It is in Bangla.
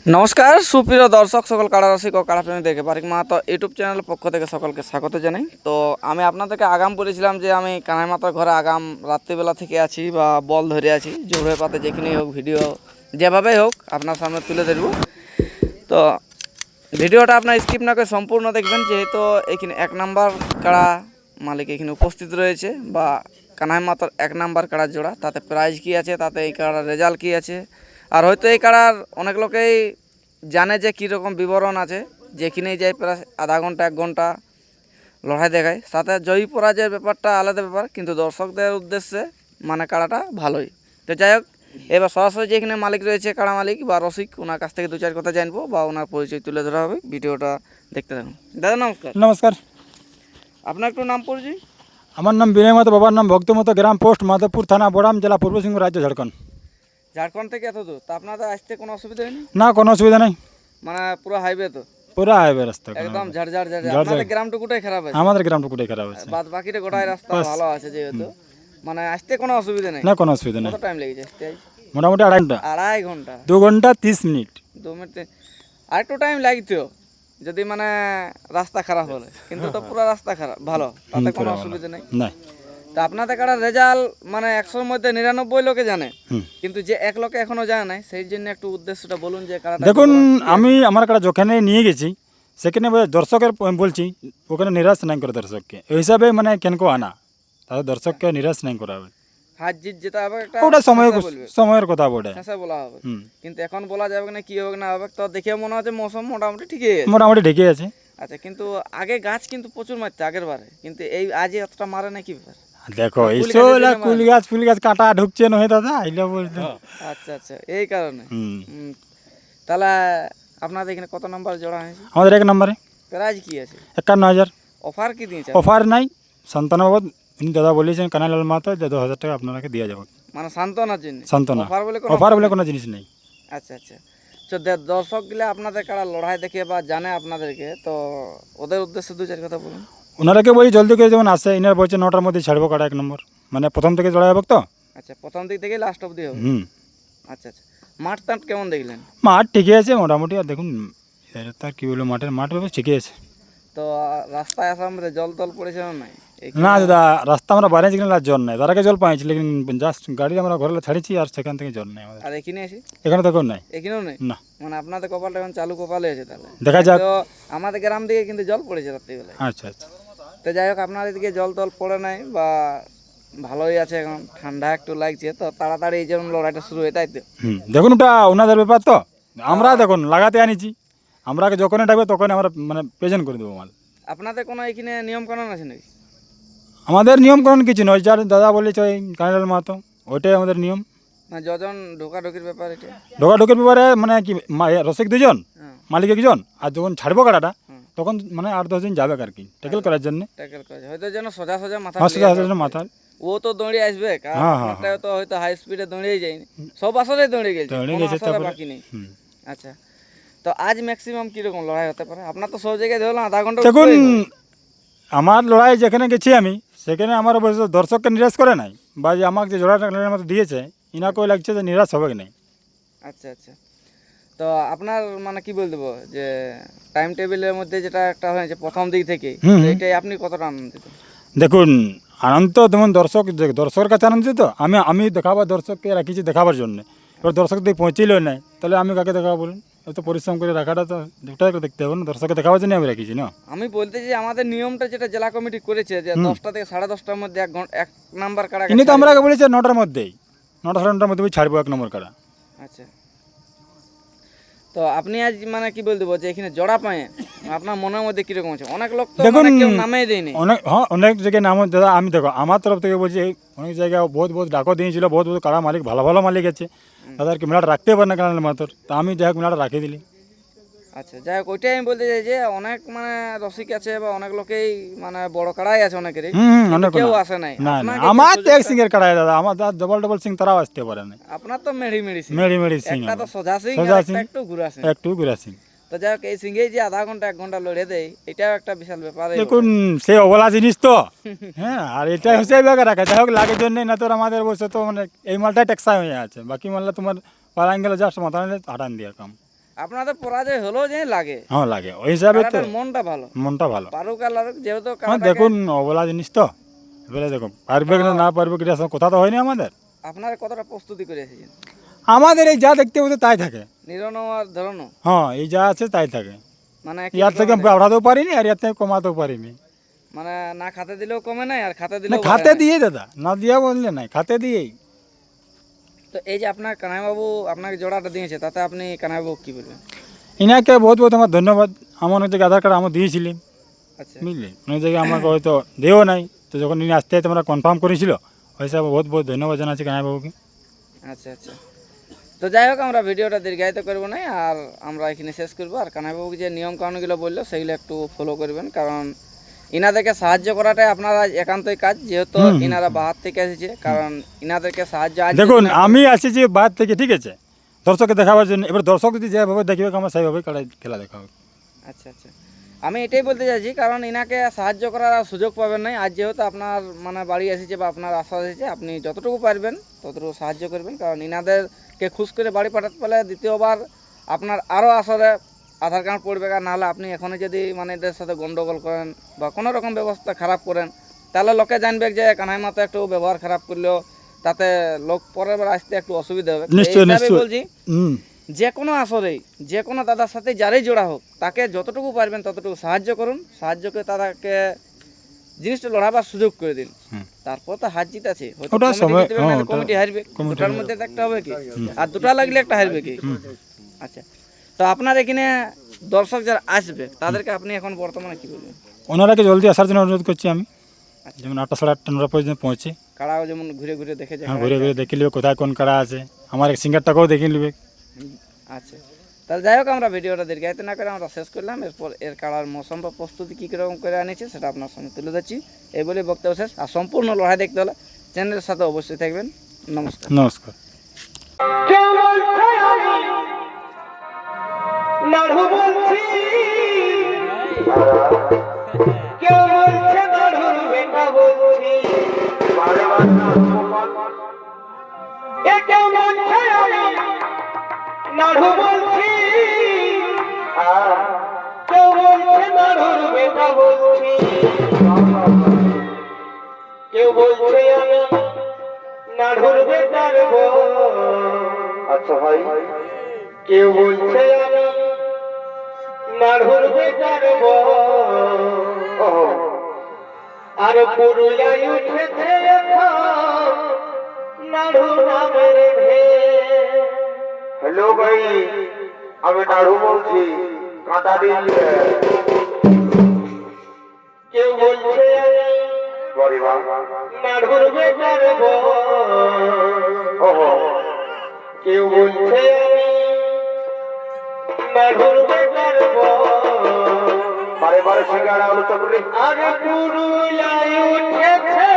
নমস্কার সুপ্রিয় দর্শক সকল কাড়ারসিক ও কাড়াপ্রেমী দেখে পারিক মাহাতো ইউটিউব চ্যানেলের পক্ষ থেকে সকলকে স্বাগত জানাই। তো আমি আপনাদেরকে আগাম বলেছিলাম যে আমি কানাই মাতার ঘরে আগাম রাত্রিবেলা থেকে আছি বা বল ধরে আছি, জোরে পাতে যেখানেই হোক ভিডিও যেভাবেই হোক আপনার সামনে তুলে ধরব। তো ভিডিওটা আপনার স্কিপ না করে সম্পূর্ণ দেখবেন, যেহেতু এখানে এক নাম্বার কাড়া মালিক এখানে উপস্থিত রয়েছে বা কানাই মাতার এক নাম্বার কাড়ার জোড়া, তাতে প্রাইজ কী আছে, তাতে এই কাড়ার রেজাল্ট কী আছে, আর হয়তো এই কাড়ার অনেক লোকেই জানে যে কীরকম বিবরণ আছে, যেখানেই যায় প্রায় আধা ঘন্টা 1 ঘন্টা লড়াই দেখায়, সাথে জয়ী পরাজয়ের ব্যাপারটা আলাদা ব্যাপার, কিন্তু দর্শকদের উদ্দেশ্যে মানে কাড়াটা ভালোই। তো যাই হোক, এবার সরাসরি যেখানে মালিক রয়েছে কাড়া মালিক বা রসিক, ওনার কাছ থেকে 2-4 কথা জানবো বা ওনার পরিচয় তুলে ধরা হবে। ভিডিওটা দেখতে থাকুন। দাদা নমস্কার। নমস্কার। আপনার একটু নাম পরিচয়? আমার নাম বিনয় মাতো, বাবার নাম ভক্তমতো, গ্রাম পোস্ট মাধবপুর, থানা বড়াম, জেলা পূর্ব সিংহপুর, রাজ্য ঝাড়খণ্ড। ঝাড়খণ্ড থেকে এত দূর, তা আপনাদের আসতে কোনো অসুবিধা হয়নি? না, কোনো অসুবিধা নেই, মানে পুরো হাইওয়ে তো? পুরো হাইওয়ে রাস্তা, একদম ঝাড়ঝাড় ঝাড়। আপনাদের গ্রামটুকুটাই খারাপ আছে? আমাদের গ্রামটুকুটাই খারাপ আছে, বাদ বাকিটা গোটাই রাস্তা ভালো আছে, যেহেতু মানে আসতে কোনো অসুবিধা নেই। না কোনো অসুবিধা নেই। কত টাইম লেগেছে আসতে? মোটামুটি 2.5 ঘন্টা। 2.5 ঘন্টা? 2 ঘন্টা 30 মিনিট। 2 মিনিট আর একটু টাইম লাগতো যদি মানে রাস্তা খারাপ হলে, কিন্তু তো পুরো রাস্তা খারাপ ভালো, তাতে কোনো অসুবিধা নেই। না, তা আপনাদের কাটা রেজাল্ট মানে 100-র মধ্যে 99 লোকে জানে, কিন্তু যে 1 লোকে এখনো জানে না, সেই জন্য একটু উদ্দেশ্যটা বলুন যে কারাটা। দেখুন, আমি আমার কাটা যেখানে নিয়ে গেছি সেখানে দর্শকের বলছি, ওখানে নিরাশ নাই করে দর্শককে, ওই হিসাবে মানে কেনকো আনা, তাদের দর্শককে নিরাশ নাই করা হবে। হাত জিত যেটা হবে একটা ওটা সময়ের কথা বটে, শেষে বলা হবে, কিন্তু এখন বলা যাবে না কি হবে না হবে। তো দেখে মনে হচ্ছে মৌসুম মোটামুটি ঠিকই আছে, মোটামুটি ঢেকে আছে। আচ্ছা, কিন্তু আগে গাছ কিন্তু প্রচুর মারছে আগের বারে, কিন্তু এই আজই এতটা মারে না, কি ব্যাপার? দেখো এইসব ফুল গাছ কাটা ঢুকছে নয় দাদা, এগুলো বলতে। আচ্ছা আচ্ছা, এই কারণে। তাহলে আপনাদের এখানে কত নাম্বার জোড়া হয়েছে? আমাদের 1 নম্বরে প্রাইজ কি আছে? 51,000। অফার কি দিয়েছে? অফার নাই, সান্ত্বনা বাবদ উনি দাদা বলেছেন কানাইলাল মাহাতো যে 10,000 টাকা আপনাকে দিয়ে যাবো, মানে সান্ত্বনার জন্য? সান্ত্বনা, অফার বলে কোনো জিনিস নেই। আচ্ছা আচ্ছা, তো দর্শক গেলে আপনাদের কারা লড়াই দেখে বা জানে আপনাদেরকে, তো ওদের উদ্দেশ্যে 2-4 কথা বলুন। ওনারাকে বলি জলদি করে যেমন আসে, ইনার বলছে 9টার মধ্যে ছাড়বো কাটা 1 নম্বর, মানে প্রথম থেকে চড়া যাবো তো। আচ্ছা, প্রথম দিক থেকে লাস্ট অবধি হবে? আচ্ছা আচ্ছা, মাঠ টাট কেমন দেখলেন? মাঠ ঠিকই আছে মোটামুটি, আর দেখুন তার কী বলবো, মাঠ ঠিকই আছে। তো রাস্তায় আসার মধ্যে জল টল পড়েছে না নাই? না দাদা, রাস্তা আমরা বাইরে যেখানে জল নেই, তার আগে জল পাইছি, লেকিন জাস্ট গাড়ি আমরা ঘরে ছাড়িয়েছি আর সেখান থেকে জল নেই আমাদের। আর এখানে এসে? এখানে দেখো নাই, এখানেও নেই? না। মানে আপনাদের কপালটা এখন চালু কপালে আছে তাহলে, দেখা যাক। তো আমাদের গ্রাম দিকে কিন্তু জল পড়েছে রাত্রিবেলায়। আচ্ছা আচ্ছা, তো যাই হোক, আপনার এদিকে জল টল পড়ে নাই বা ভালোই আছে, এখন ঠান্ডা একটু লাগছে, তো তাড়াতাড়ি এই যেমন লড়াইটা শুরু হয়, তাই তো? দেখুন ওটা ওনাদের ব্যাপার, তো আমরা দেখুন লাগাতে আনিছি, আমরা যখনই ডাকবে তখনই আমরা মানে প্রেজেন্ট করে দেবো মাল। আপনাদের কোনো এখানে নিয়ম কানুন আছে নাকি? আমাদের নিয়ম কানুন কিছু নয়, যার দাদা বলেছে ওই কানাইলাল মাহাতো, ওইটাই আমাদের নিয়ম। মানে যজন ঢোকাঢুকির ব্যাপার এটা? ঢোকাঢুকির ব্যাপারে মানে কি, রসিক 2জন, মালিক 1জন, আর যখন ছাড়বো কাটাটা তখন মানে 8-10 দিন যাবে আর কি, ট্যাকেল করার জন্য। ট্যাকেল করে হয়তো যেন সোজা সোজা মাথা মাথা, ও তো দৌড়ে আসবে, আপনারটাও তো হয়তো হাই স্পিডে দৌড়েই যায়নি, সব আসলে দৌড়ে গেছে, বাকি নেই। আচ্ছা, তো আজ ম্যাক্সিমাম কিরকম লড়াই হতে পারে? আপনার তো সব জায়গায় ধরলাম আধা ঘন্টা। দেখুন আমার লড়াই যেখানে গেছি আমি, সেখানে আমার অবশ্য দর্শককে নিরাশ করে নাই, বা যে আমাকে যে জোড়াটা মতো দিয়েছে ইনাকেও লাগছে যে নিরাশ হবে কি নাই। আচ্ছা আচ্ছা, তো আপনার মানে কি বল দেবো যে টাইম টেবিলের মধ্যে যেটা একটা হয়েছে প্রথম দিক থেকে, এইটাই আপনি কতটা আনন্দিত? দেখুন আনন্দ যেমন দর্শকের কাছে আনন্দিত, আমি দেখাবার দর্শককে রাখিছি দেখাবার জন্য। এবার দর্শক দিকে পৌঁছিল নাই, তাহলে আমি কাকে দেখাবো বলুন? এত পরিশ্রম করে রাখাটা তো দুটাই দেখতে হবে না, দর্শককে দেখাবার জন্য আমি রাখিছি না। আমি বলতে যে আমাদের নিয়মটা যেটা জেলা কমিটি করেছে যে 10টা থেকে 10:30টার মধ্যে 1 নাম্বার কাড়া, ইনি তো আমরা বলেছি 9টার মধ্যেই, 9-9:30টার মধ্যে ছাড়বো 1 নম্বর কাড়া। আচ্ছা, তো আপনি আজ মানে কি বল দেবো যে এখানে জোড়া পায় আপনার মনের মধ্যে কিরকম আছে? অনেক লোক তো দেখুন কেউ নামেই দেয়নি, অনেক জায়গায় নাম দাদা, আমি দেখো আমার তরফ থেকে বলছি অনেক জায়গায় বহুত ডাকও দিয়েছিল, বহুত কাড়া মালিক ভালো ভালো মালিক আছে, দাদা আর কি মেলাটা রাখতে পারে না কারণ মাত্র, তো আমি যাই হোক মেলাটা রাখিয়ে দিলি। আচ্ছা, যাই হোক, ওইটাই আমি বলতে চাই যে অনেক মানে রসিক আছে বা অনেক লোকেই মানে বড় কাড়াই আছে অনেকেরই, কেউ আসে নাই। না না, আমার তো 1 সিংয়ের কাড়াই দাদা, আমার ডবল সিং তারাও আসতে পারে না। আপনার তো মেড়ি সিং, একটা তো সোজা সিং, একটু ঘুরা সিং। তো যাই হোক, এই সিংয়েই যে আধা ঘন্টা 1 ঘন্টা লড়ে দেয়, এটাও একটা বিশাল ব্যাপার। দেখুন সে অবলা জিনিস তো, হ্যাঁ, আর এটাই হচ্ছে ব্যাপার রাখা, যাই হোক লাগের জন্যই না, তোর আমাদের বসে তো মানে এই মালটাই টেকসাই হয়ে আছে, বাকি মালটা তোমার পালাইন গেলে জাস্ট মাথা হাঁটান দেওয়ার কাম। আপনাদের পরাজয় হলো যে লাগে, হ্যাঁ লাগে ওই হিসাবে তো কাড়াটার মনটা ভালো, মনটা ভালো। পারুক আর লারুক, যেহেতু হ্যাঁ কাড়াটাকে দেখুন অবলা জিনিস তো, এবারে দেখুন পারবে কি না পারবে কি এটা কথা তো হয়নি আমাদের। আপনারা কতটা প্রস্তুতি করে এসেছেন? আমাদের এই যা দেখতে হতে তাই থাকে। নিরনো আর ধরনো, হ্যাঁ এই যা আছে তাই থাকে, মানে কি ইয়ার থেকে ধরনের? বাড়াতেও পারিনি আর ইয়ার থেকে কমাতেও পারিনি। মানে না খাতে দিলেও কমে নাই আর খাতে না দিলেও খাতে বাড়ে নাই। দিয়ে দাদা, না দিয়া বললে নাই, খাতে দিয়েই। তো এই যে আপনার কানাইবাবু আপনাকে জোড়াটা দিয়েছে, তাতে আপনি কানাইবাবু কি বলবেন? ইনাকে বহুত বহুত আমার ধন্যবাদ। আমার অনেক জায়গায় আধার কার্ড আমার দিয়েছিলেন, আচ্ছা বুঝলি, অনেক জায়গায় আমাকে হয়তো দেও নাই, তো যখন ইনি আসতে আসতে আমরা কনফার্ম করেছিল, ওই হিসাবে বহুত বহুত ধন্যবাদ জানাচ্ছি কানাইবাবুকে। আচ্ছা আচ্ছা। তো যাই হোক, আমরা ভিডিওটা দীর্ঘায়িত করবো না, আর আমরা এখানে শেষ করবো। আর কানাইবাবু যে নিয়ম কানুনগুলো বললো সেগুলো একটু ফলো করবেন, কারণ ইনাদেরকে সাহায্য করাটাই আপনারা একান্তই কাজ, যেহেতু ইনারা বাহার থেকে এসেছে, কারণ ইনাদেরকে সাহায্য আজ দেখুন আমি আসছি বাইরে থেকে, ঠিক আছে, দর্শককে দেখাবার জন্য। এবার দর্শক যদি যেভাবে দেখবে আমার সেইভাবে খেলা দেখা হবে। আচ্ছা আচ্ছা, আমি এটাই বলতে চাইছি, কারণ ইনাকে সাহায্য করার আর সুযোগ পাবেন নাই। আজ যেহেতু আপনার মানে বাড়ি এসেছে বা আপনার আশা এসেছে, আপনি যতটুকু পারবেন ততটুকু সাহায্য করবেন, কারণ ইনাদেরকে খুশ করে বাড়ি পাঠাতে পারলে দ্বিতীয়বার আপনার আরও আসলে আধার কার্ড পড়বে। আর নাহলে আপনি এখনই যদি মানে এদের সাথে গন্ডগোল করেন বা কোনো রকম ব্যবস্থা খারাপ করেন, তাহলে লোকে জানবে যে কানাই মাতা একটু ব্যবহার খারাপ করলেও তাতে লোক পরের বার আসতে একটু অসুবিধা হবে। তো এই নিশ্চয়ই, হিসাবে নিশ্চয়ই। বলছি, হুম, যে কোনো আসরেই যে কোনো দাদার সাথে যারাই জোড়া হোক, তাকে যতটুকু পারবেন ততটুকু সাহায্য করুন, সাহায্য করে তাদেরকে জিনিসটা লড়াবার সুযোগ করে দিন। হুম। তারপর তো হার জিত আছে, হয়তো ওটা কমিটি সময়- জিতবে, হ্যাঁ, নাহলে ওটা কমিটি হারবে, দুটার মধ্যে তো একটা হবে কি, আর দুটা লাগলে একটা হারবে কি। আচ্ছা, তো আপনার এখানে দর্শক যারা আসবে তাদেরকে আপনি এখন বর্তমানে কি বলবেন? ওনারাকে জলদি আসার জন্য অনুরোধ করছি আমি, যেমন 8টা সাড়ে 8টা 9টা পর্যন্ত পৌঁছে। কাড়াও যেমন ঘুরে ঘুরে দেখে যায়। হ্যাঁ ঘুরে ঘুরে দেখে নেবে কোথায় কোন কাড়া আছে, আমার এক সিঙ্গারটাকেও দেখে নেবে। আচ্ছা, তাহলে যাই হোক, আমরা ভিডিওটা দীর্ঘায়িত না করে আমরা শেষ করলাম। এরপর এর কাড়ার মৌসুম বা প্রস্তুতি কী রকম করে আনিছে সেটা আপনার সঙ্গে তুলে ধরছি। এই বলে বক্তব্য শেষ। আর সম্পূর্ণ লড়াই দেখতে হলে চ্যানেলের সাথে অবশ্যই থাকবেন। নমস্কার। নমস্কার। কেউ বলছে আমি নাড়ুর বেটার বউ। আচ্ছা ভাই, কেউ বলছে আমি নাড়ুর বেটার বউ। আর পুরুলিয়ায় উঠেছে এখন নাড়ু নামের ঢেউ। হ্যালো ভাই, আমি নাড়ু বলছি, কাঁটা দিয়ে। কেউ বলছে আমি নাড়ুর বেটার বউ। কেউ বলছে আমি নাড়ুর বেটার বউ। বারে বারে সিঙ্গাড়া আলু চটনি। আরে পুরুলিয়ায় উঠেছে